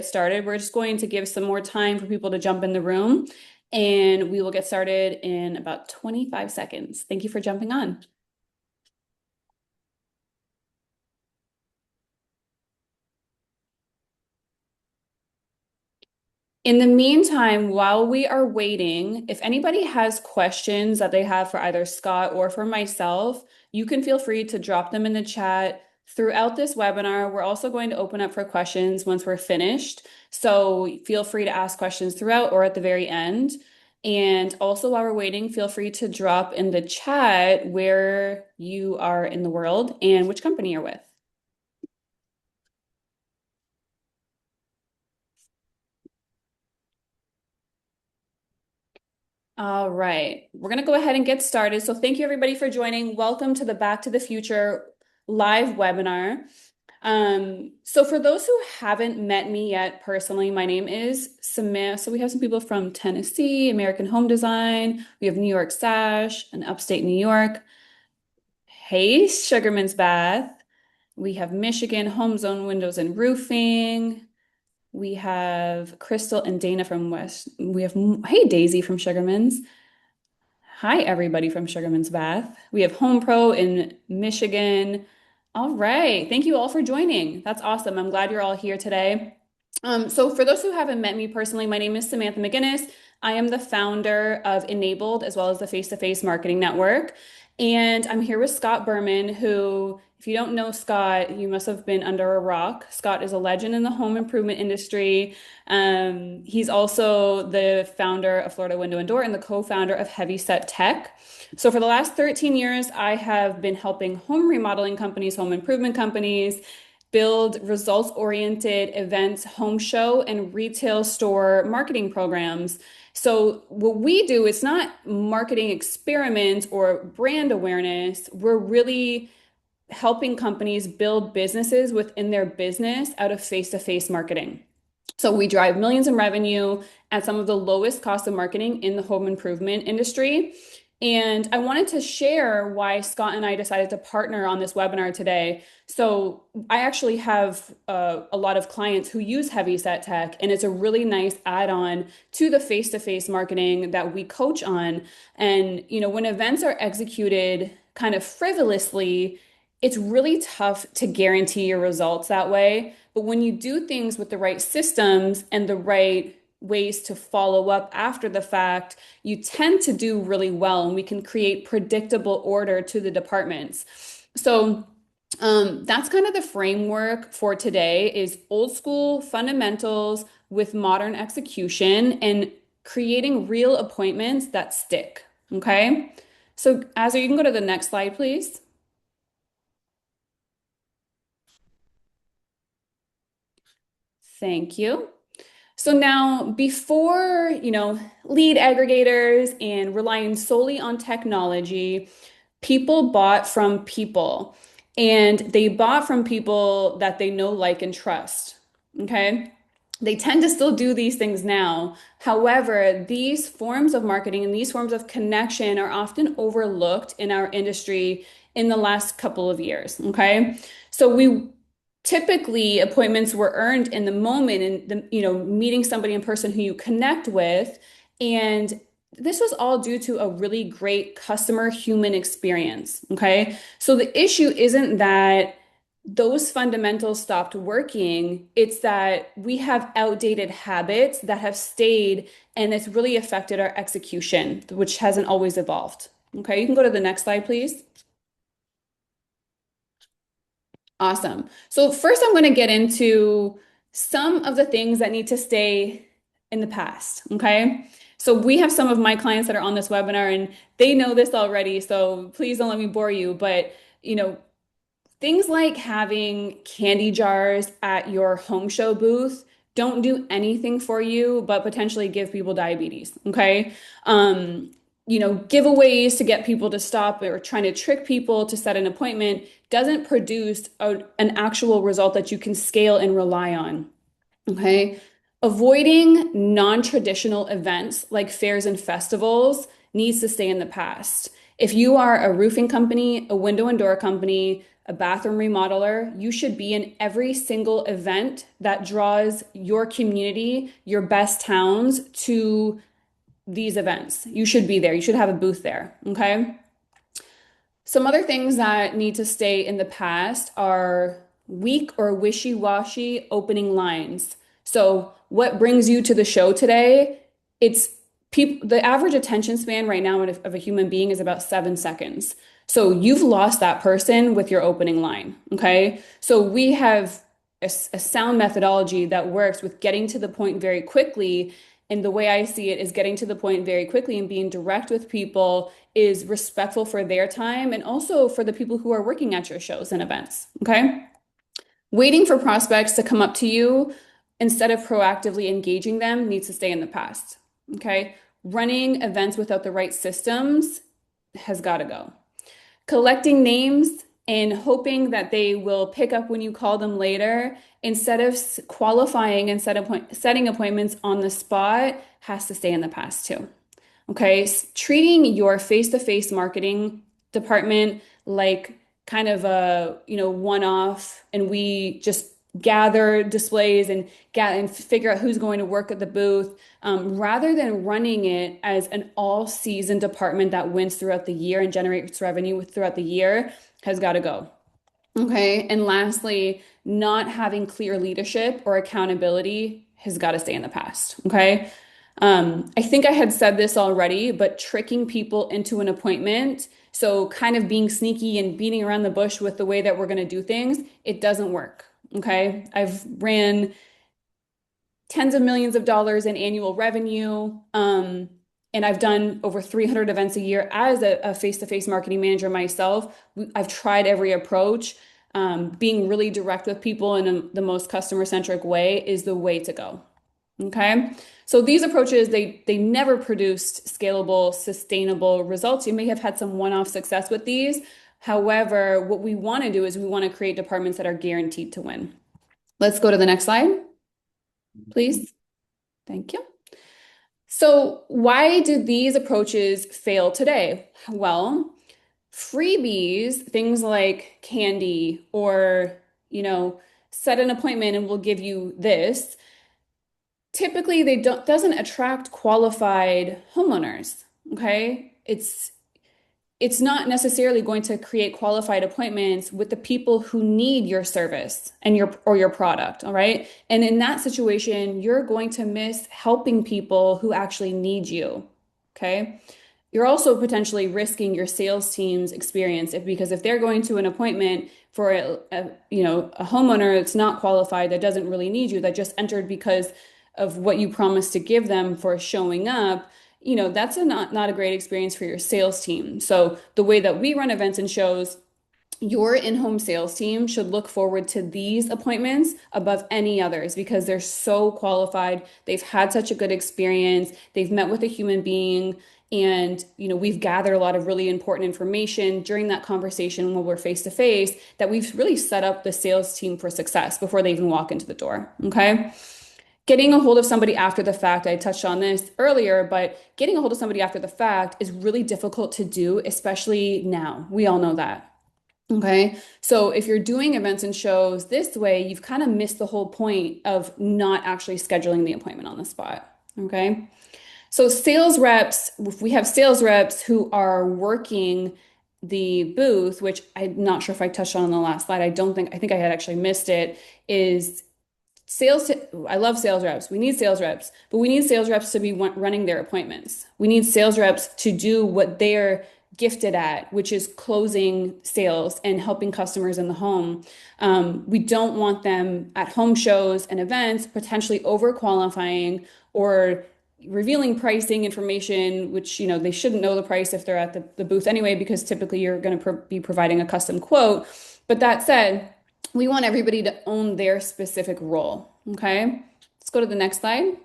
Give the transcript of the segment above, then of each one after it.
Started. We're just going to give some more time for people to jump in the room, and we will get started in about 25 seconds. Thank you for jumping on. In the meantime, while we are waiting, if anybody has questions that they have for either Scott or for myself, you can feel free to drop them in the chat throughout this webinar. We're also going to open up for questions once we're finished. So feel free to ask questions throughout or at the very end. And also, while we're waiting, feel free to drop in the chat where you are in the world and which company you're with. All right, we're going to go ahead and get started. So thank you everybody for joining. Welcome to the Back to the Future live webinar. So for those who haven't met me yet personally, my name is Samantha. So we have some people from Tennessee, American Home Design. We have New York Sash and upstate New York. Hey, Sugarman's Bath. We have Michigan Home Zone Windows and Roofing. We have Crystal and Dana from West. We have, hey, Daisy from Sugarman's. Hi, everybody from Sugarman's Bath. We have Home Pro in Michigan. All right. Thank you all for joining. That's awesome. I'm glad you're all here today. So for those who haven't met me personally, my name is Samantha McGinnis. I am the founder of Enabled as well as the Face-to-Face Marketing Network. And I'm here with Scott Berman, who, if you don't know Scott, you must have been under a rock. Scott is a legend in the home improvement industry. He's also the founder of Florida Window and Door and the co-founder of Heavyset Tech. So for the last 13 years, I have been helping home remodeling companies, home improvement companies, build results-oriented events, home show, and retail store marketing programs. So what we do, it's not marketing experiments or brand awareness. We're really helping companies build businesses within their business out of face-to-face marketing. So we drive millions in revenue at some of the lowest cost of marketing in the home improvement industry. And I wanted to share why Scott and I decided to partner on this webinar today. So I actually have a lot of clients who use Heavyset Tech, and it's a really nice add-on to the face-to-face marketing that we coach on. And when events are executed kind of frivolously, it's really tough to guarantee your results that way. But when you do things with the right systems and the right ways to follow up after the fact, you tend to do really well, and we can create predictable order to the departments. So that's kind of the framework for today is old school fundamentals with modern execution and creating real appointments that stick. Okay. So Azar, you can go to the next slide, please. Thank you. So now, before, lead aggregators and relying solely on technology, people bought from people, and they bought from people that they know, like, and trust. Okay. They tend to still do these things now. However, these forms of marketing and these forms of connection are often overlooked in our industry in the last couple of years. Okay. So we typically appointments were earned in the moment and meeting somebody in person who you connect with. And this was all due to a really great customer human experience. Okay. So the issue isn't that those fundamentals stopped working. It's that we have outdated habits that have stayed, and it's really affected our execution, which hasn't always evolved. Okay, you can go to the next slide, please. Awesome. So first, I'm going to get into some of the things that need to stay in the past. Okay. So we have some of my clients that are on this webinar, and they know this already. So please don't let me bore you. But, things like having candy jars at your home show booth don't do anything for you, but potentially give people diabetes. Okay. Giveaways to get people to stop or trying to trick people to set an appointment doesn't produce an actual result that you can scale and rely on. Okay. Avoiding non-traditional events like fairs and festivals needs to stay in the past. If you are a roofing company, a window and door company, a bathroom remodeler, you should be in every single event that draws your community, your best towns to these events. You should be there. You should have a booth there. Okay. Some other things that need to stay in the past are weak or wishy-washy opening lines. So, what brings you to the show today? It's people, the average attention span right now of a human being is about 7 seconds. So, you've lost that person with your opening line. Okay. So, we have a sound methodology that works with getting to the point very quickly. And the way I see it is getting to the point very quickly and being direct with people is respectful for their time and also for the people who are working at your shows and events. Okay. Waiting for prospects to come up to you instead of proactively engaging them needs to stay in the past. Okay. Running events without the right systems has got to go. Collecting names and hoping that they will pick up when you call them later instead of qualifying and setting appointments on the spot has to stay in the past too. Okay, treating your face-to-face marketing department like kind of a, one-off and we just gather displays and figure out who's going to work at the booth, rather than running it as an all-season department that wins throughout the year and generates revenue throughout the year has got to go. Okay, and lastly, not having clear leadership or accountability has got to stay in the past. Okay. I think I had said this already, but tricking people into an appointment, so kind of being sneaky and beating around the bush with the way that we're going to do things, it doesn't work. Okay. I've ran tens of millions of dollars in annual revenue. And I've done over 300 events a year as a face-to-face marketing manager myself. I've tried every approach. Being really direct with people in the most customer-centric way is the way to go. Okay. So these approaches, they never produced scalable, sustainable results. You may have had some one-off success with these. However, what we want to do is we want to create departments that are guaranteed to win. Let's go to the next slide, please. Thank you. So why did these approaches fail today? Well, freebies, things like candy or, set an appointment and we'll give you this. Typically, they doesn't attract qualified homeowners. Okay. It's not necessarily going to create qualified appointments with the people who need your service and your product, all right? And in that situation, you're going to miss helping people who actually need you, okay? You're also potentially risking your sales team's experience because if they're going to an appointment for a homeowner that's not qualified, that doesn't really need you, that just entered because of what you promised to give them for showing up, that's not a great experience for your sales team. So the way that we run events and shows, your in-home sales team should look forward to these appointments above any others because they're so qualified. They've had such a good experience. They've met with a human being. And, we've gathered a lot of really important information during that conversation when we're face to face that we've really set up the sales team for success before they even walk into the door. Okay. Getting a hold of somebody after the fact, I touched on this earlier, but getting a hold of somebody after the fact is really difficult to do, especially now. We all know that. Okay. So if you're doing events and shows this way, you've kind of missed the whole point of not actually scheduling the appointment on the spot. Okay. So sales reps, if we have sales reps who are working the booth, which I'm not sure if I touched on the last slide, I think I had actually missed it, is I love sales reps. We need sales reps, but we need sales reps to be running their appointments. We need sales reps to do what they're gifted at, which is closing sales and helping customers in the home. We don't want them at home shows and events, potentially overqualifying or revealing pricing information, which, they shouldn't know the price if they're at the booth anyway, because typically you're going to be providing a custom quote. But that said, we want everybody to own their specific role. Okay. Let's go to the next slide.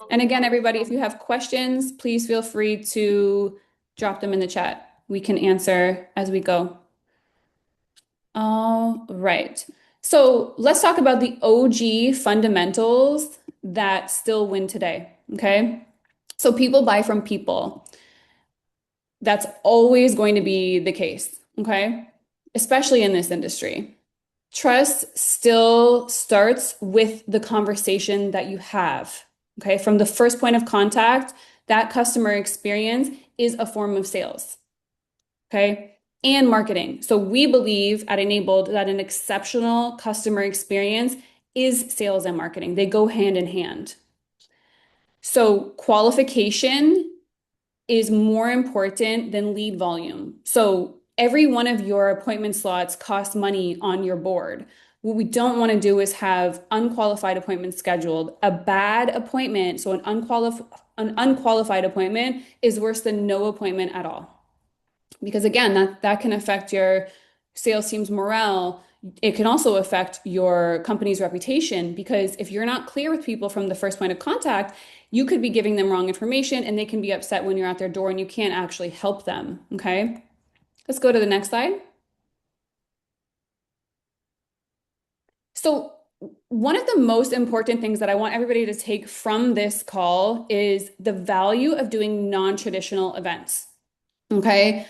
And again, everybody, if you have questions, please feel free to drop them in the chat. We can answer as we go. All right. So let's talk about the OG fundamentals that still win today. Okay. So people buy from people. That's always going to be the case. okay? Especially in this industry. Trust still starts with the conversation that you have, okay? From the first point of contact, that customer experience is a form of sales, okay? And marketing. So we believe at Enabled that an exceptional customer experience is sales and marketing. They go hand in hand. So qualification is more important than lead volume. So every one of your appointment slots costs money on your board. What we don't want to do is have unqualified appointments scheduled. A bad appointment, so an unqualified appointment is worse than no appointment at all. Because again, that can affect your sales team's morale. It can also affect your company's reputation because if you're not clear with people from the first point of contact, you could be giving them wrong information and they can be upset when you're at their door and you can't actually help them. Okay. Let's go to the next slide. So, one of the most important things that I want everybody to take from this call is the value of doing non-traditional events. Okay.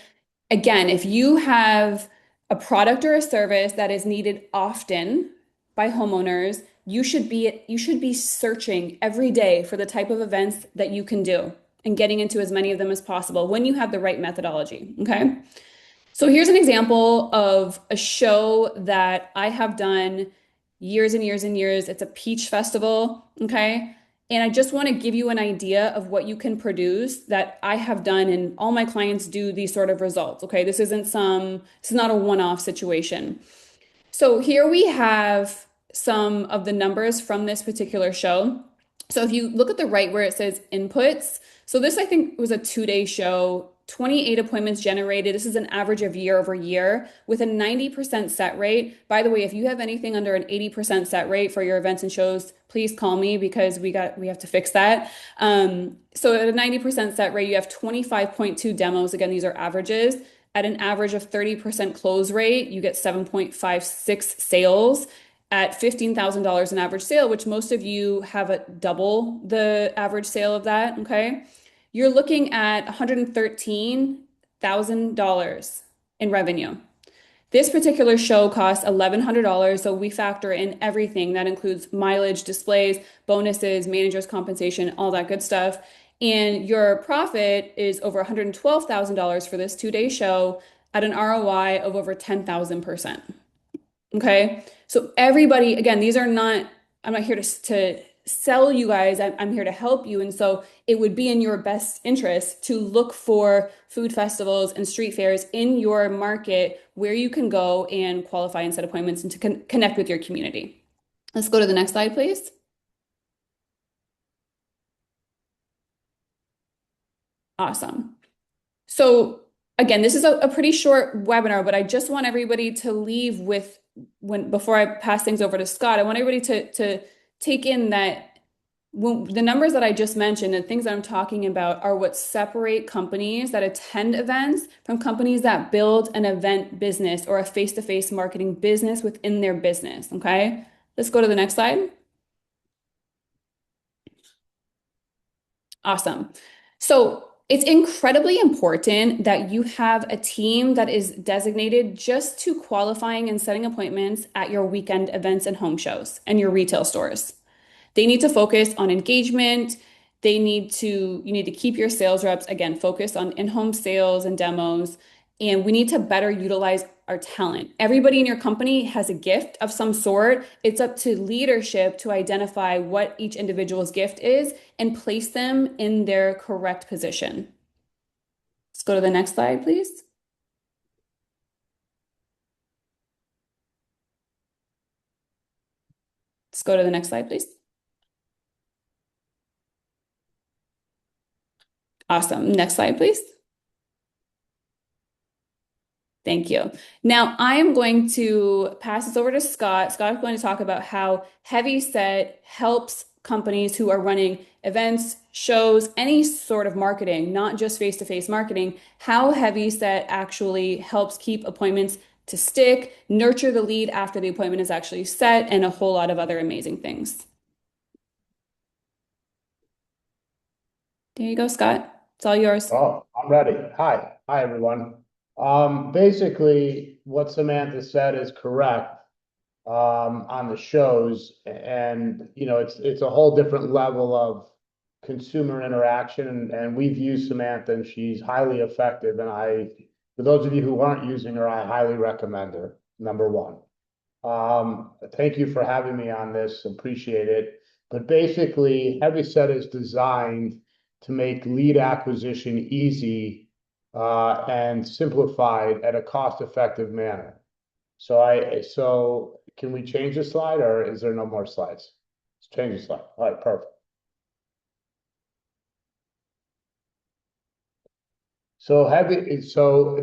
Again, if you have a product or a service that is needed often by homeowners, you should be searching every day for the type of events that you can do and getting into as many of them as possible when you have the right methodology. Okay. So here's an example of a show that I have done years and years and years. It's a peach festival, okay? And I just want to give you an idea of what you can produce that I have done, and all my clients do these sort of results, okay? This is not a one-off situation. So here we have some of the numbers from this particular show. So if you look at the right where it says inputs, so this I think was a 2-day show, 28 appointments generated. This is an average of year over year with a 90% set rate. By the way, if you have anything under an 80% set rate for your events and shows, please call me because we have to fix that. So at a 90% set rate, you have 25.2 demos. Again, these are averages. At an average of 30% close rate, you get 7.56 sales. At $15,000 an average sale, which most of you have a double the average sale of that, okay? You're looking at $113,000 in revenue. This particular show costs $1,100, so we factor in everything. That includes mileage, displays, bonuses, manager's compensation, all that good stuff. And your profit is over $112,000 for this 2-day show at an ROI of over 10,000%. Okay. So everybody, again, I'm not here to sell you guys. I'm here to help you. And so it would be in your best interest to look for food festivals and street fairs in your market where you can go and qualify and set appointments and to connect with your community. Let's go to the next slide, please. Awesome. So again, this is a pretty short webinar, but I just want everybody to leave with before I pass things over to Scott, I want everybody to take in that the numbers that I just mentioned and things that I'm talking about are what separate companies that attend events from companies that build an event business or a face-to-face marketing business within their business. Okay. Let's go to the next slide. Awesome. So it's incredibly important that you have a team that is designated just to qualifying and setting appointments at your weekend events and home shows and your retail stores. They need to focus on engagement. You need to keep your sales reps, again, focused on in-home sales and demos. And we need to better utilize our talent. Everybody in your company has a gift of some sort. It's up to leadership to identify what each individual's gift is and place them in their correct position. Let's go to the next slide, please. Let's go to the next slide, please. Awesome. Next slide, please. Thank you. Now I am going to pass this over to Scott. Scott is going to talk about how Heavyset helps companies who are running events, shows, any sort of marketing, not just face-to-face marketing, how Heavyset actually helps keep appointments to stick, nurture the lead after the appointment is actually set, and a whole lot of other amazing things. There you go, Scott. It's all yours. Oh, I'm ready. Hi. Hi, everyone. Basically, what Samantha said is correct on the shows, and it's a whole different level of consumer interaction, and we've used Samantha, and she's highly effective. And for those of you who aren't using her, I highly recommend her. Number one. Thank you for having me on this. Appreciate it. But basically, Heavyset is designed to make lead acquisition easy and simplified at a cost-effective manner. So can we change the slide, or is there no more slides? Let's change the slide. All right, perfect. So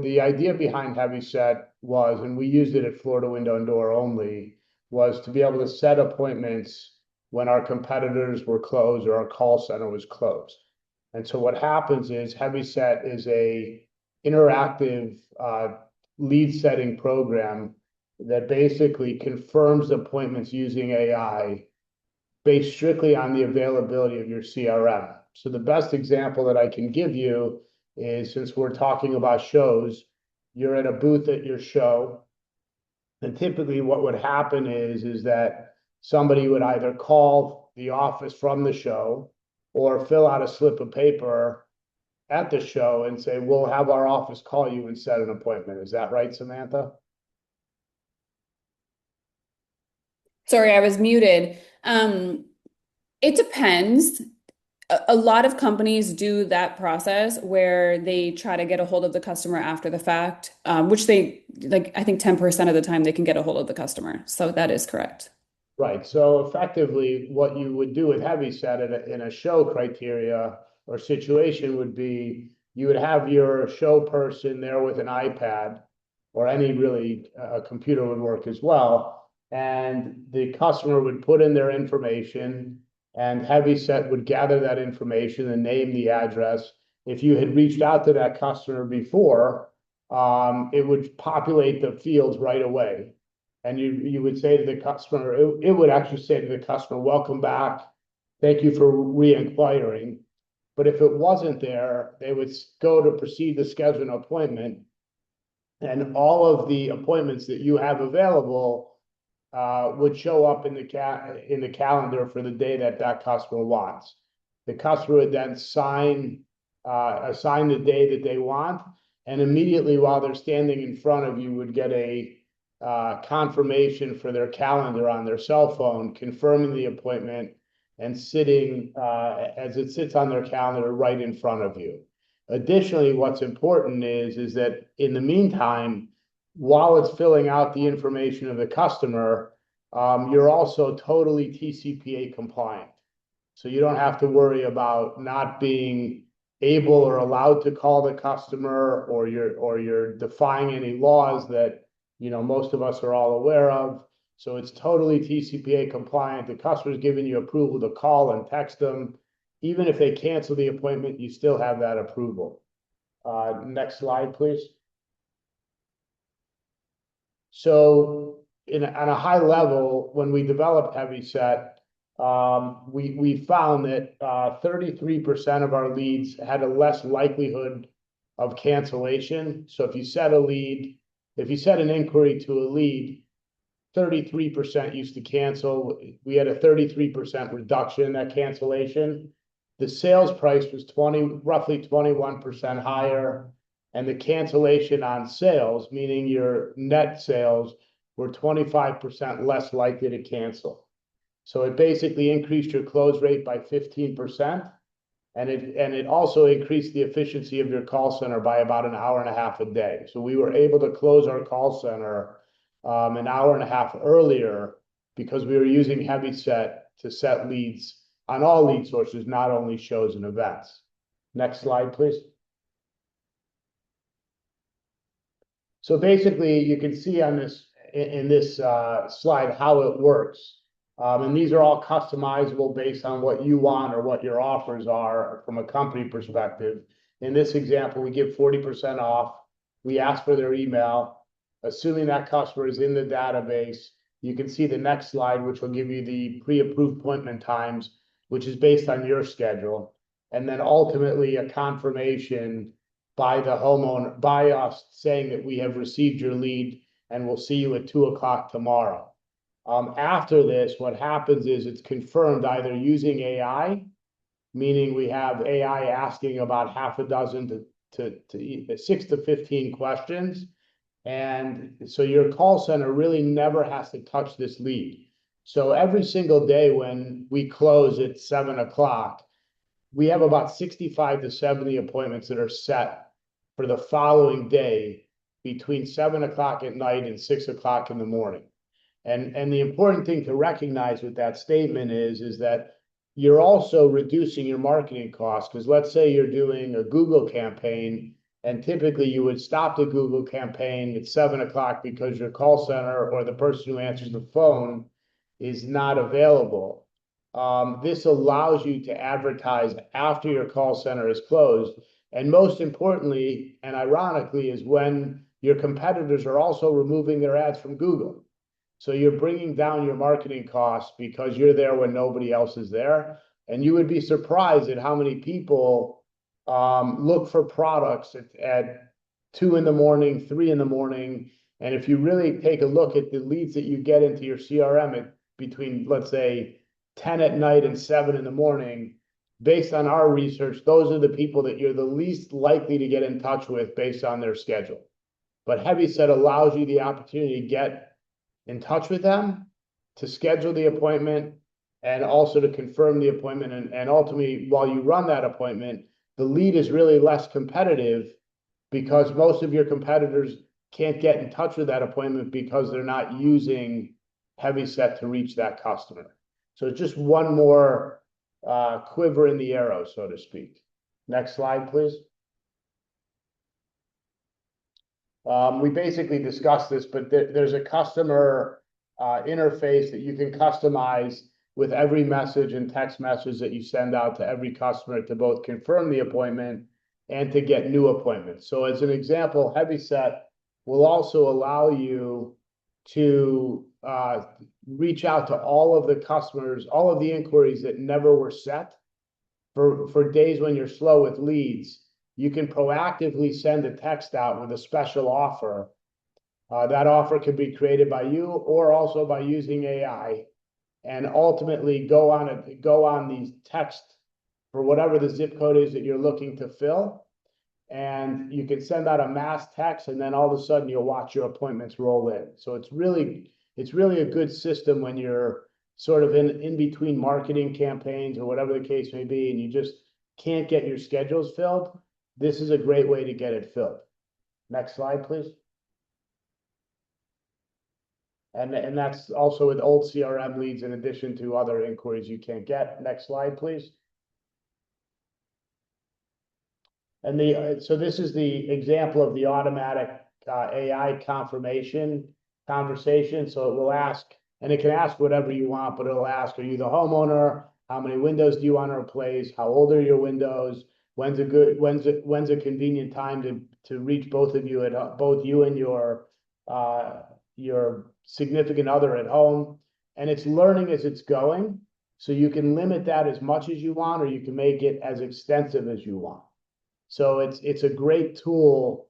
the idea behind Heavyset was, and we used it at Florida Window and Door only, was to be able to set appointments when our competitors were closed or our call center was closed. And so what happens is Heavyset is a interactive lead setting program that basically confirms appointments using AI based strictly on the availability of your CRM. So the best example that I can give you is, since we're talking about shows, you're at a booth at your show, and typically what would happen is that somebody would either call the office from the show or fill out a slip of paper at the show and say, we'll have our office call you and set an appointment. Is that right, Samantha? Sorry, I was muted. It depends. A lot of companies do that process where they try to get a hold of the customer after the fact, which they like, I think 10% of the time they can get a hold of the customer. So that is correct. Right. So effectively, what you would do with Heavyset in a show criteria or situation would be, you would have your show person there with an iPad, or any really a computer would work as well. And the customer would put in their information, and Heavyset would gather that information, the name, the address. If you had reached out to that customer before, it would populate the fields right away, and you would say to the customer, it would actually say to the customer, welcome back. Thank you for re-inquiring. But if it wasn't there, they would go to proceed to schedule an appointment. And all of the appointments that you have available would show up in the calendar for the day that that customer wants. The customer would then assign the day that they want, and immediately while they're standing in front of you would get a confirmation for their calendar on their cell phone, confirming the appointment and sitting as it sits on their calendar right in front of you. Additionally, what's important is that in the meantime, while it's filling out the information of the customer, you're also totally TCPA compliant. So you don't have to worry about not being able or allowed to call the customer, or you're defying any laws that most of us are all aware of. So it's totally TCPA compliant. The customer's giving you approval to call and text them. Even if they cancel the appointment, you still have that approval. Next slide, please. So on a high level, when we developed Heavyset, we found that 33% of our leads had a less likelihood of cancellation. So if you set an inquiry to a lead, 33% used to cancel. We had a 33% reduction in that cancellation. The sales price was roughly 21% higher, and the cancellation on sales, meaning your net sales, were 25% less likely to cancel. So it basically increased your close rate by 15%, and it also increased the efficiency of your call center by about an hour and a half a day. So we were able to close our call center an hour and a half earlier because we were using Heavyset to set leads on all lead sources, not only shows and events. Next slide, please. So basically, you can see on this slide how it works. And these are all customizable based on what you want or what your offers are from a company perspective. In this example, we give 40% off. We ask for their email. Assuming that customer is in the database, you can see the next slide, which will give you the pre-approved appointment times, which is based on your schedule. And then ultimately a confirmation by the homeowner, by us saying that we have received your lead and we'll see you at 2 o'clock tomorrow. After this, what happens is it's confirmed either using AI, meaning we have AI asking about half a dozen to 6 to 15 questions. And so your call center really never has to touch this lead. So every single day when we close at 7 o'clock, we have about 65 to 70 appointments that are set for the following day between 7 o'clock at night and 6 o'clock in the morning. And the important thing to recognize with that statement is that you're also reducing your marketing costs. Because let's say you're doing a Google campaign, and typically you would stop the Google campaign at 7 o'clock because your call center or the person who answers the phone is not available. This allows you to advertise after your call center is closed. And most importantly, and ironically, is when your competitors are also removing their ads from Google. So you're bringing down your marketing costs because you're there when nobody else is there. And you would be surprised at how many people look for products at 2 in the morning, 3 in the morning. And if you really take a look at the leads that you get into your CRM between, let's say, 10 at night and 7 in the morning, based on our research, those are the people that you're the least likely to get in touch with based on their schedule. But Heavyset allows you the opportunity to get in touch with them, to schedule the appointment, and also to confirm the appointment. And ultimately, while you run that appointment, the lead is really less competitive because most of your competitors can't get in touch with that appointment because they're not using Heavyset to reach that customer. So it's just one more quiver in the arrow, so to speak. Next slide, please. We basically discussed this, but there's a customer interface that you can customize with every message and text message that you send out to every customer to both confirm the appointment and to get new appointments. So as an example, Heavyset will also allow you to reach out to all of the customers, all of the inquiries that never were set for days when you're slow with leads. You can proactively send a text out with a special offer. That offer could be created by you or also by using AI, and ultimately go on these texts for whatever the zip code is that you're looking to fill. And you can send out a mass text, and then all of a sudden you'll watch your appointments roll in. So it's really a good system when you're sort of in between marketing campaigns or whatever the case may be, and you just can't get your schedules filled. This is a great way to get it filled. Next slide, please. And that's also with old CRM leads in addition to other inquiries you can't get. Next slide, please. And so this is the example of the automatic AI confirmation conversation. So it will ask, and it can ask whatever you want, but it'll ask, are you the homeowner? How many windows do you want to replace? How old are your windows? When's a convenient time to reach both of you at both you and your significant other at home? And it's learning as it's going. So you can limit that as much as you want, or you can make it as extensive as you want. So it's a great tool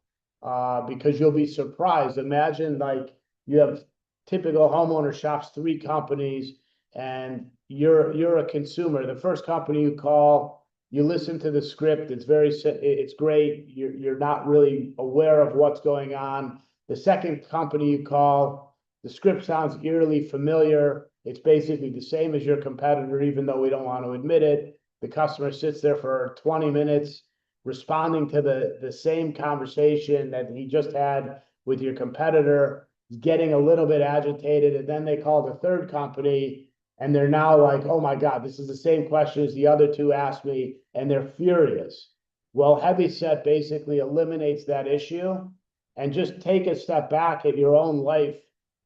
because you'll be surprised. Imagine like you have typical homeowner shops 3 companies, and you're a consumer. The first company you call, you listen to the script. It's great. You're not really aware of what's going on. The second company you call, the script sounds eerily familiar. It's basically the same as your competitor, even though we don't want to admit it. The customer sits there for 20 minutes responding to the same conversation that he just had with your competitor, getting a little bit agitated, and then they call the third company, and they're now like, oh my God, this is the same question as the other 2 asked me, and they're furious. Well, Heavyset basically eliminates that issue, and just take a step back at your own life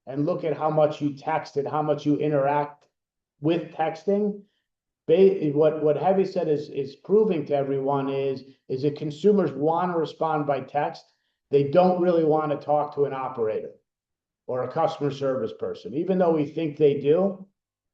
and look at how much you text and how much you interact with texting. What Heavyset is proving to everyone is that consumers want to respond by text. They don't really want to talk to an operator or a customer service person, even though we think they do.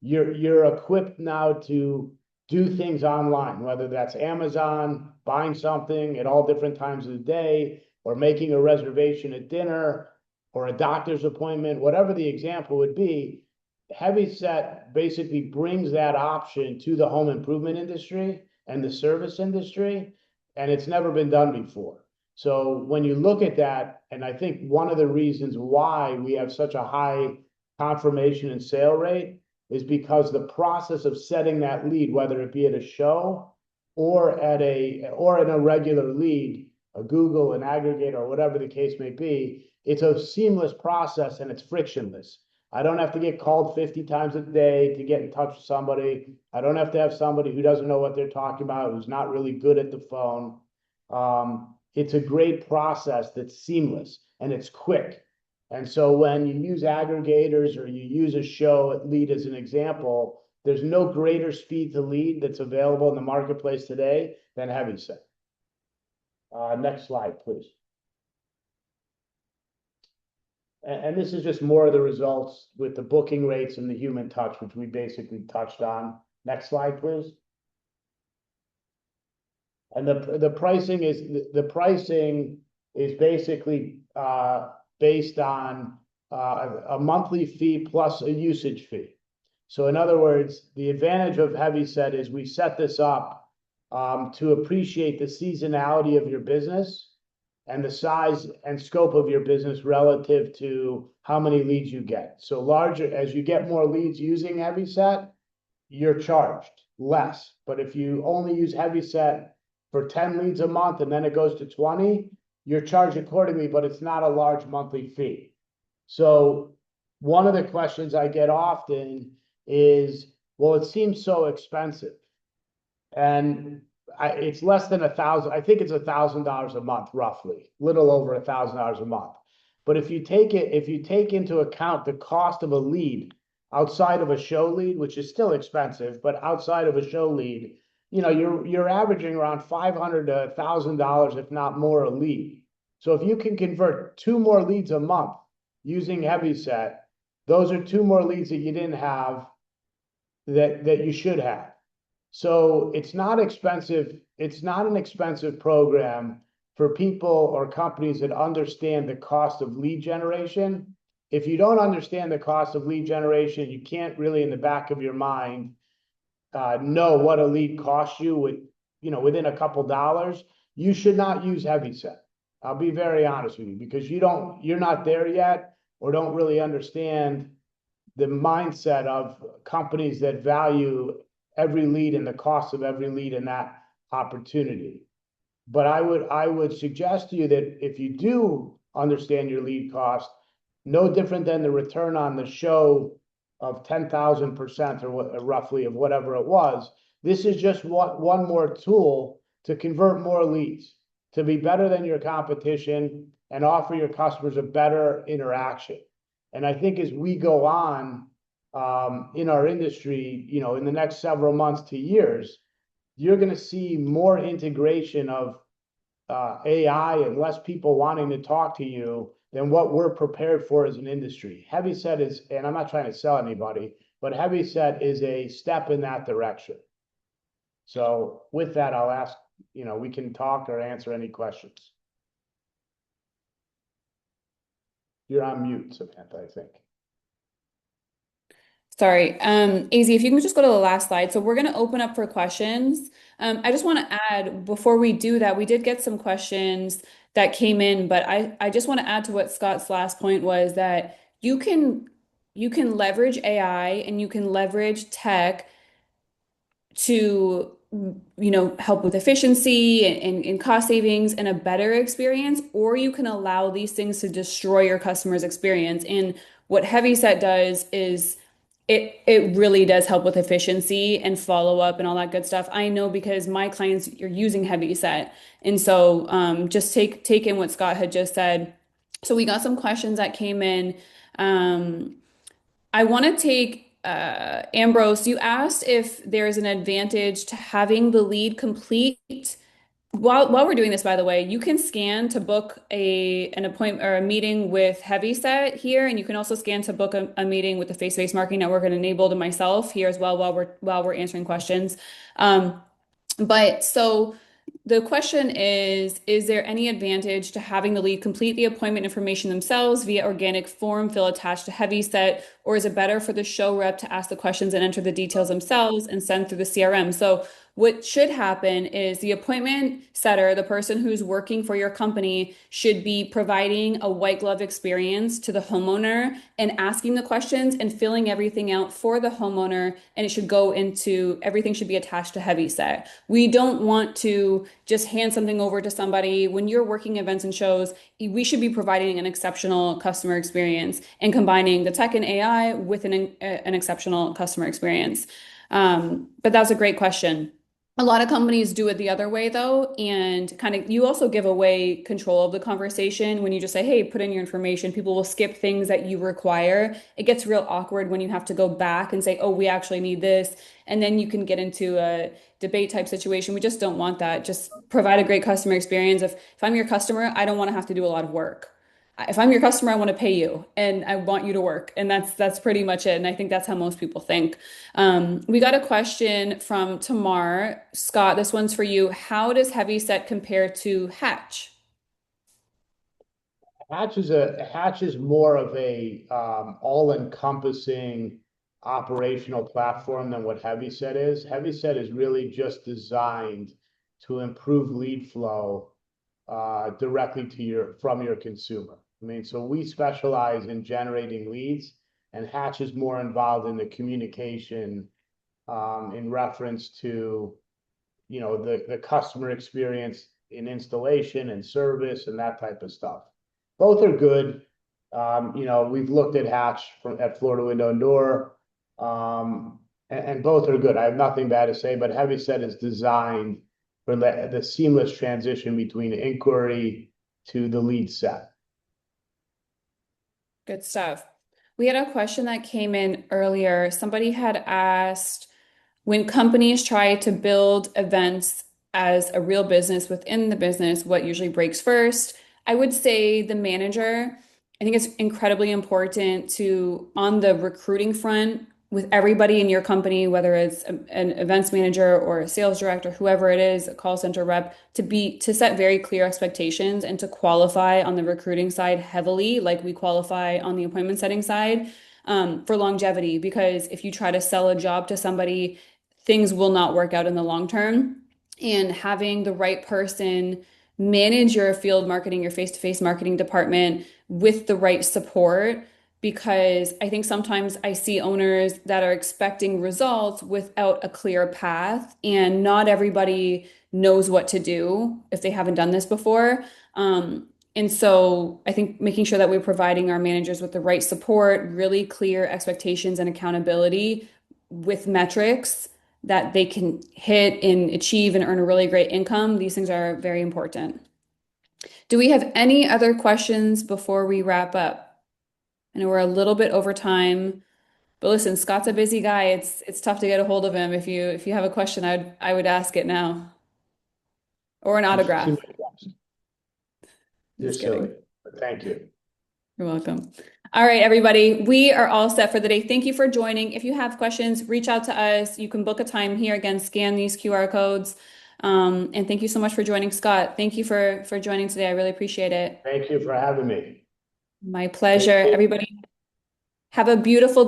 You're equipped now to do things online, whether that's Amazon, buying something at all different times of the day, or making a reservation at dinner or a doctor's appointment, whatever the example would be. Heavyset basically brings that option to the home improvement industry and the service industry, and it's never been done before. So when you look at that, and I think one of the reasons why we have such a high confirmation and sale rate is because the process of setting that lead, whether it be at a show or in a regular lead, a Google, an aggregator, or whatever the case may be, it's a seamless process and it's frictionless. I don't have to get called 50 times a day to get in touch with somebody. I don't have to have somebody who doesn't know what they're talking about, who's not really good at the phone. It's a great process that's seamless and it's quick. And so when you use aggregators or you use a show at lead as an example, there's no greater speed to lead that's available in the marketplace today than Heavyset. Next slide, please. And this is just more of the results with the booking rates and the human touch, which we basically touched on. Next slide, please. And the pricing is basically based on a monthly fee plus a usage fee. So in other words, the advantage of Heavyset is we set this up to appreciate the seasonality of your business and the size and scope of your business relative to how many leads you get. So larger, as you get more leads using Heavyset, you're charged less. But if you only use Heavyset for 10 leads a month and then it goes to 20, you're charged accordingly, but it's not a large monthly fee. So one of the questions I get often is, well, it seems so expensive. And it's less than $1,000. I think it's $1,000 a month, roughly, little over $1,000 a month. But if you take into account the cost of a lead outside of a show lead, which is still expensive, but outside of a show lead, you're averaging around $500 to $1,000, if not more, a lead. So if you can convert 2 more leads a month using Heavyset, those are 2 more leads that you didn't have that you should have. So it's not expensive. It's not an expensive program for people or companies that understand the cost of lead generation. If you don't understand the cost of lead generation, you can't really, in the back of your mind, know what a lead costs you within a couple dollars. You should not use Heavyset. I'll be very honest with you, because you're not there yet, or don't really understand the mindset of companies that value every lead and the cost of every lead in that opportunity. But I would suggest to you that if you do understand your lead cost, no different than the return on the show of 10,000% or roughly of whatever it was, this is just one more tool to convert more leads, to be better than your competition and offer your customers a better interaction. And I think as we go on in our industry, in the next several months to years, you're going to see more integration of AI and less people wanting to talk to you than what we're prepared for as an industry. Heavyset is, and I'm not trying to sell anybody, but Heavyset is a step in that direction. So with that, I'll ask, we can talk or answer any questions. You're on mute, Samantha, I think. Sorry. AZ, if you can just go to the last slide. So we're going to open up for questions. I just want to add, before we do that, we did get some questions that came in, but I just want to add to what Scott's last point was, that you can leverage AI and you can leverage tech to help with efficiency and cost savings and a better experience, or you can allow these things to destroy your customer's experience. And what Heavyset does is it really does help with efficiency and follow up and all that good stuff. I know, because my clients are using Heavyset. And so just take in what Scott had just said. So we got some questions that came in. I want to take Ambrose. You asked if there is an advantage to having the lead complete While we're doing this, by the way, you can scan to book an appointment or a meeting with Heavyset here, and you can also scan to book a meeting with the Face-to-Face Marketing Network and Enabled and myself here as well while we're answering questions. Um, but so the question is there any advantage to having the lead complete the appointment information themselves via organic form fill attached to Heavyset, or is it better for the show rep to ask the questions and enter the details themselves and send through the CRM? So what should happen is the appointment setter, the person who's working for your company, should be providing a white glove experience to the homeowner and asking the questions and filling everything out for the homeowner. And it should go into everything should be attached to Heavyset. We don't want to just hand something over to somebody. When you're working events and shows, we should be providing an exceptional customer experience and combining the tech and AI with an exceptional customer experience. But that's a great question. A lot of companies do it the other way though, and kind of you also give away control of the conversation when you just say, "Hey, put in your information." People will skip things that you require. It gets real awkward when you have to go back and say, "Oh, we actually need this." And then you can get into a debate type situation. We just don't want that. Just provide a great customer experience. If I'm your customer, I don't want to have to do a lot of work. If I'm your customer, I want to pay you and I want you to work. And that's pretty much it. And I think that's how most people think. We got a question from Tamar. Scott, this one's for you. How does Heavyset compare to Hatch? Hatch is more of a all-encompassing operational platform than what Heavyset is. Heavyset is really just designed to improve lead flow directly to from your consumer. I mean, so we specialize in generating leads, and Hatch is more involved in the communication in reference to the customer experience in installation and service and that type of stuff. Both are good. We've looked at Hatch at Florida Window and Door, and both are good. I have nothing bad to say, but Heavyset is designed for the seamless transition between inquiry to the lead set. Good stuff. We had a question that came in earlier. Somebody had asked, when companies try to build events as a real business within the business, what usually breaks first? I would say the manager. I think it's incredibly important to, on the recruiting front, with everybody in your company, whether it's an events manager or a sales director, whoever it is, a call center rep, to set very clear expectations and to qualify on the recruiting side heavily, like we qualify on the appointment setting side, for longevity. Because if you try to sell a job to somebody, things will not work out in the long term. And having the right person manage your field marketing, your face-to-face marketing department with the right support, because I think sometimes I see owners that are expecting results without a clear path, and not everybody knows what to do if they haven't done this before. And so I think making sure that we're providing our managers with the right support, really clear expectations and accountability with metrics that they can hit and achieve and earn a really great income, these things are very important. Do we have any other questions before we wrap up? I know we're a little bit over time, but listen, Scott's a busy guy. It's tough to get a hold of him. If you have a question, I would ask it now. Or an You should see autograph. my text. You're Just silly, kidding. but thank you. You're welcome. All right, everybody, we are all set for the day. Thank you for joining. If you have questions, reach out to us. You can book a time here. Again, scan these QR codes. And thank you so much for joining, Scott. Thank you for joining today. I really appreciate it. Thank you for having me. My Take pleasure. care. Everybody, have a beautiful